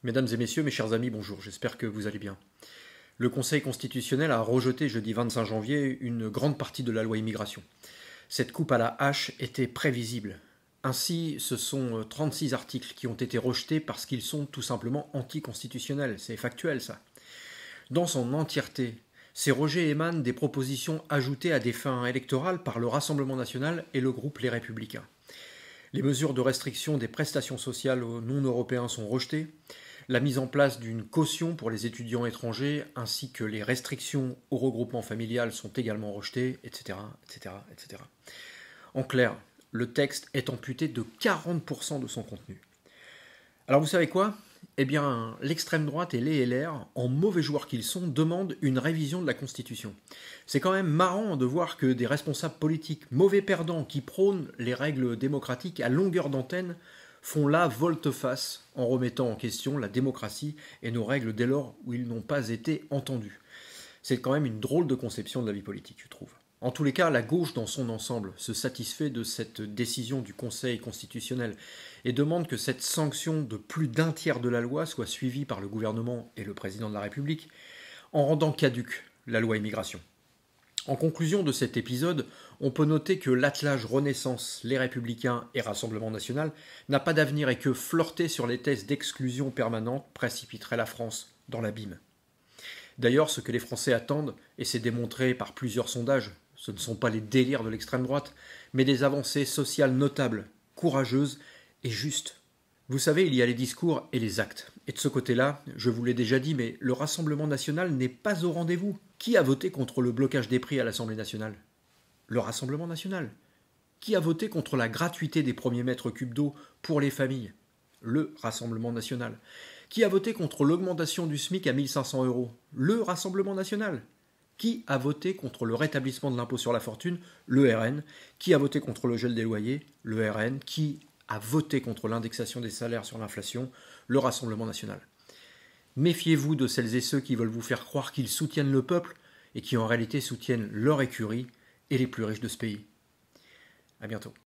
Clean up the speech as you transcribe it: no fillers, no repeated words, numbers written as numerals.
Mesdames et messieurs, mes chers amis, bonjour, j'espère que vous allez bien. Le Conseil constitutionnel a rejeté jeudi 25 janvier une grande partie de la loi immigration. Cette coupe à la hache était prévisible. Ainsi, ce sont 36 articles qui ont été rejetés parce qu'ils sont tout simplement anticonstitutionnels. C'est factuel, ça. Dans son entièreté, ces rejets émanent des propositions ajoutées à des fins électorales par le Rassemblement national et le groupe Les Républicains. Les mesures de restriction des prestations sociales aux non-européens sont rejetées. La mise en place d'une caution pour les étudiants étrangers ainsi que les restrictions au regroupement familial sont également rejetées, etc., etc., etc. En clair, le texte est amputé de 40% de son contenu. Alors vous savez quoi ? Eh bien, l'extrême droite et les LR, en mauvais joueurs qu'ils sont, demandent une révision de la Constitution. C'est quand même marrant de voir que des responsables politiques mauvais perdants qui prônent les règles démocratiques à longueur d'antenne font là volte-face en remettant en question la démocratie et nos règles dès lors où ils n'ont pas été entendus. C'est quand même une drôle de conception de la vie politique, je trouve. En tous les cas, la gauche dans son ensemble se satisfait de cette décision du Conseil constitutionnel et demande que cette sanction de plus d'un tiers de la loi soit suivie par le gouvernement et le président de la République en rendant caduque la loi immigration. En conclusion de cet épisode, on peut noter que l'attelage Renaissance, les Républicains et Rassemblement national n'a pas d'avenir et que flirter sur les thèses d'exclusion permanente précipiterait la France dans l'abîme. D'ailleurs, ce que les Français attendent, et c'est démontré par plusieurs sondages, ce ne sont pas les délires de l'extrême droite, mais des avancées sociales notables, courageuses et justes. Vous savez, il y a les discours et les actes. Et de ce côté-là, je vous l'ai déjà dit, mais le Rassemblement national n'est pas au rendez-vous. Qui a voté contre le blocage des prix à l'Assemblée nationale ? Le Rassemblement national. Qui a voté contre la gratuité des premiers mètres cubes d'eau pour les familles ? Le Rassemblement national. Qui a voté contre l'augmentation du SMIC à 1 500 €? Le Rassemblement national. Qui a voté contre le rétablissement de l'impôt sur la fortune? Le RN. Qui a voté contre le gel des loyers? Le RN. Qui a voté contre l'indexation des salaires sur l'inflation? Le Rassemblement national. Méfiez-vous de celles et ceux qui veulent vous faire croire qu'ils soutiennent le peuple et qui en réalité soutiennent leur écurie et les plus riches de ce pays. À bientôt.